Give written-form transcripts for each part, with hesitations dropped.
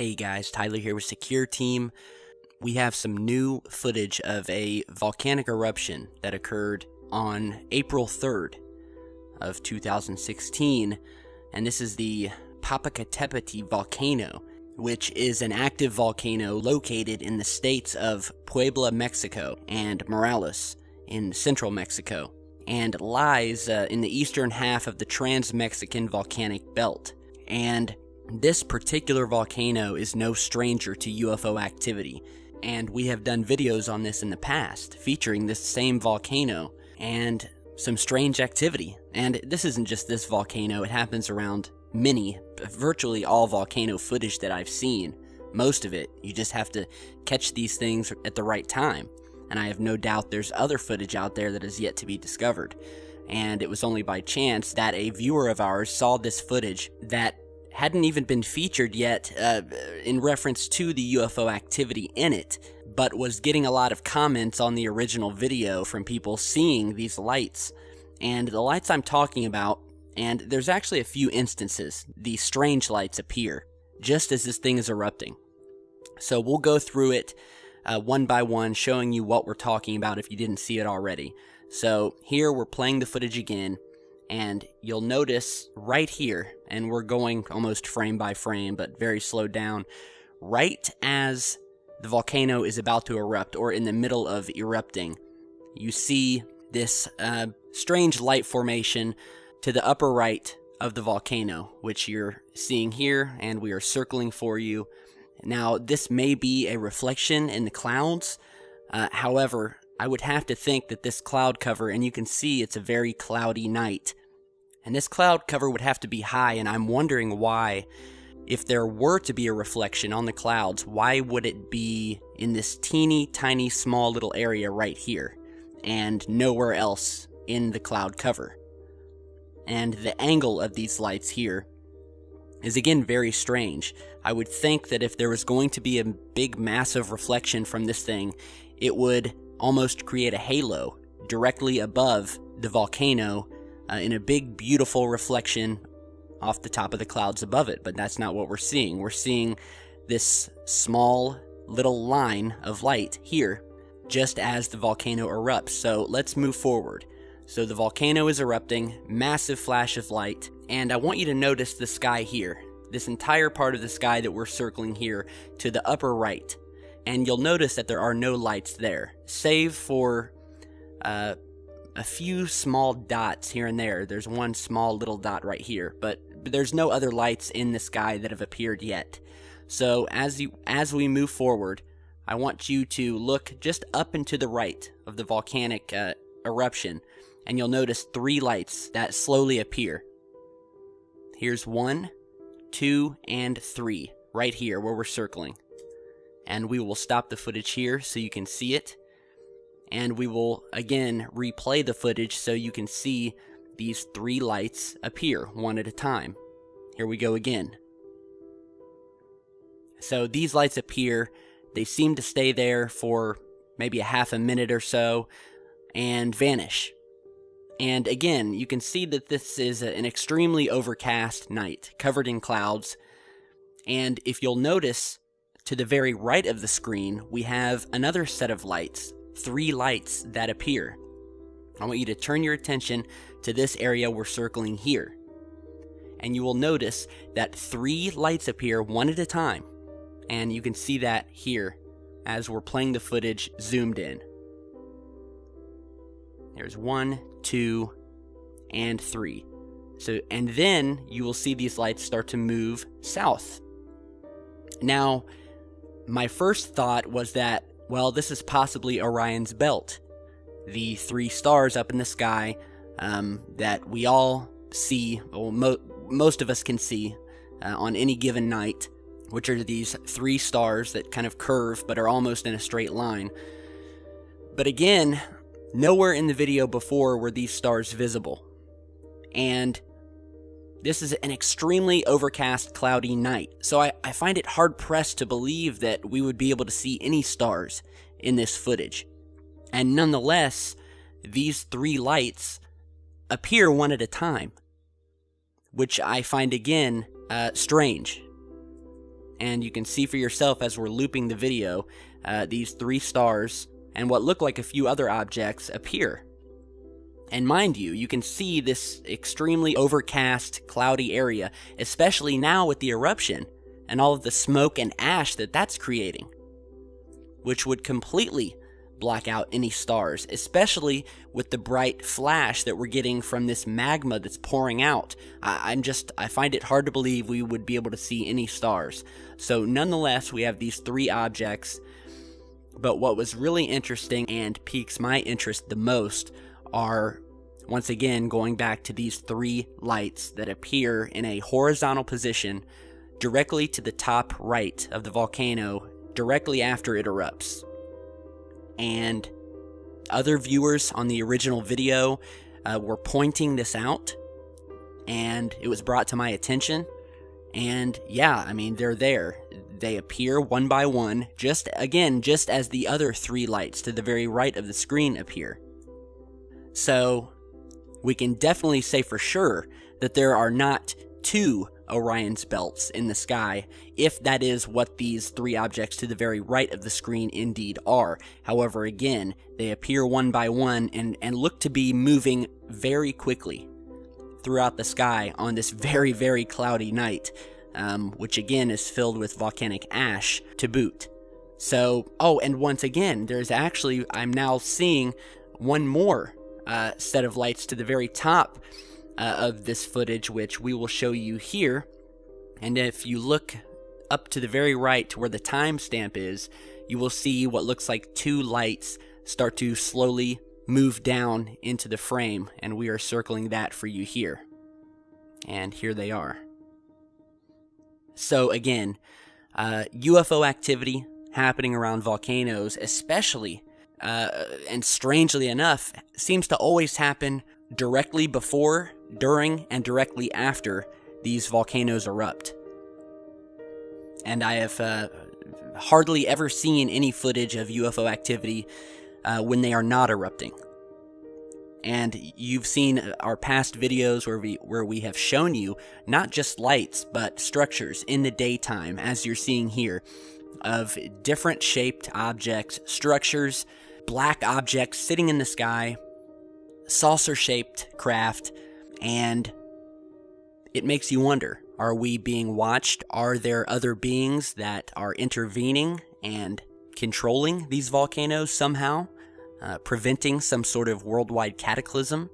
Hey guys, Tyler here with Secure Team. We have some new footage of a volcanic eruption that occurred on April 3rd of 2016, and this is the Popocatépetl volcano, which is an active volcano located in the states of Puebla, Mexico, and Morelos in central Mexico, and lies in the eastern half of the Trans-Mexican Volcanic Belt. And this particular volcano is no stranger to UFO activity, and we have done videos on this in the past featuring this same volcano and some strange activity. And this isn't just this volcano, it happens around virtually all volcano footage that I've seen. Most of it, you just have to catch these things at the right time. And I have no doubt there's other footage out there that is yet to be discovered. And it was only by chance that a viewer of ours saw this footage that hadn't even been featured yet in reference to the UFO activity in it, but was getting a lot of comments on the original video from people seeing these lights. And the lights I'm talking about, and there's actually a few instances, these strange lights appear just as this thing is erupting. So we'll go through it one by one, showing you what we're talking about if you didn't see it already. So here we're playing the footage again, and you'll notice right here, and we're going almost frame by frame, but very slowed down, right as the volcano is about to erupt, or in the middle of erupting, you see this strange light formation to the upper right of the volcano, which you're seeing here, and we are circling for you. Now, this may be a reflection in the clouds, however, I would have to think that this cloud cover, and you can see it's a very cloudy night, and this cloud cover would have to be high, and I'm wondering why, if there were to be a reflection on the clouds, why would it be in this teeny tiny small little area right here, and nowhere else in the cloud cover? And the angle of these lights here is again very strange. I would think that if there was going to be a big massive reflection from this thing, it would almost create a halo directly above the volcano in a big beautiful reflection off the top of the clouds above it, but that's not what we're seeing. We're seeing this small little line of light here just as the volcano erupts. So let's move forward. So the volcano is erupting, massive flash of light, and I want you to notice the sky here, this entire part of the sky that we're circling here to the upper right. And you'll notice that there are no lights there, save for a few small dots here and there. There's one small little dot right here, but there's no other lights in the sky that have appeared yet. So as we move forward, I want you to look just up and to the right of the volcanic eruption, and you'll notice three lights that slowly appear. Here's 1, 2, and 3, right here where we're circling. And we will stop the footage here so you can see it. And we will again replay the footage so you can see these three lights appear one at a time. Here we go again. So these lights appear, they seem to stay there for maybe a half a minute or so and vanish. And again, you can see that this is an extremely overcast night, covered in clouds. And if you'll notice, to the very right of the screen, we have another set of lights, 3 lights that appear. I want you to turn your attention to this area we're circling here. And you will notice that 3 lights appear one at a time. And you can see that here as we're playing the footage zoomed in. There's 1, 2, and 3. So, and then you will see these lights start to move south. Now, my first thought was that, well, this is possibly Orion's belt, the 3 stars up in the sky that we all see, or most of us can see on any given night, which are these 3 stars that kind of curve but are almost in a straight line. But again, nowhere in the video before were these stars visible. And this is an extremely overcast, cloudy night, so I find it hard-pressed to believe that we would be able to see any stars in this footage. And nonetheless, these 3 lights appear one at a time, which I find, again, strange. and you can see for yourself as we're looping the video, these 3 stars and what look like a few other objects appear. And mind you, you can see this extremely overcast, cloudy area, especially now with the eruption and all of the smoke and ash that that's creating, which would completely block out any stars, especially with the bright flash that we're getting from this magma that's pouring out. I find it hard to believe we would be able to see any stars. So nonetheless, we have these 3 objects, but what was really interesting and piques my interest the most are, once again, going back to these 3 lights that appear in a horizontal position directly to the top right of the volcano directly after it erupts. And other viewers on the original video were pointing this out, and it was brought to my attention. And yeah, I mean, they're there. They appear one by one, just as the other 3 lights to the very right of the screen appear. So we can definitely say for sure that there are not 2 Orion's belts in the sky, if that is what these 3 objects to the very right of the screen indeed are. However, again, they appear one by one and look to be moving very quickly throughout the sky on this very, very cloudy night, which again is filled with volcanic ash to boot. So, and once again, I'm now seeing one more set of lights to the very top of this footage, which we will show you here. And if you look up to the very right to where the timestamp is, you will see what looks like 2 lights start to slowly move down into the frame, and we are circling that for you here. And here they are. So again, UFO activity happening around volcanoes, especially, and strangely enough, seems to always happen directly before, during, and directly after these volcanoes erupt. And I have hardly ever seen any footage of UFO activity when they are not erupting. And you've seen our past videos where we have shown you not just lights, but structures in the daytime, as you're seeing here, of different shaped objects, structures, black objects sitting in the sky, saucer-shaped craft, and it makes you wonder, are we being watched? Are there other beings that are intervening and controlling these volcanoes somehow, preventing some sort of worldwide cataclysm?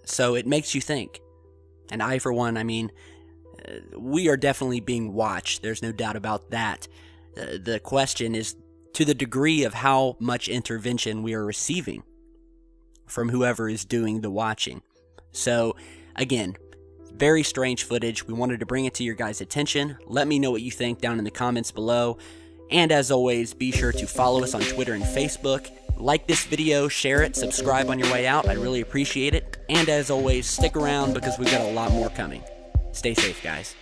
So it makes you think. And I, for one, we are definitely being watched. There's no doubt about that. The question is to the degree of how much intervention we are receiving from whoever is doing the watching. So, again, very strange footage. We wanted to bring it to your guys' attention. Let me know what you think down in the comments below. And as always, be sure to follow us on Twitter and Facebook. Like this video, share it, subscribe on your way out. I'd really appreciate it. And as always, stick around because we've got a lot more coming. Stay safe, guys.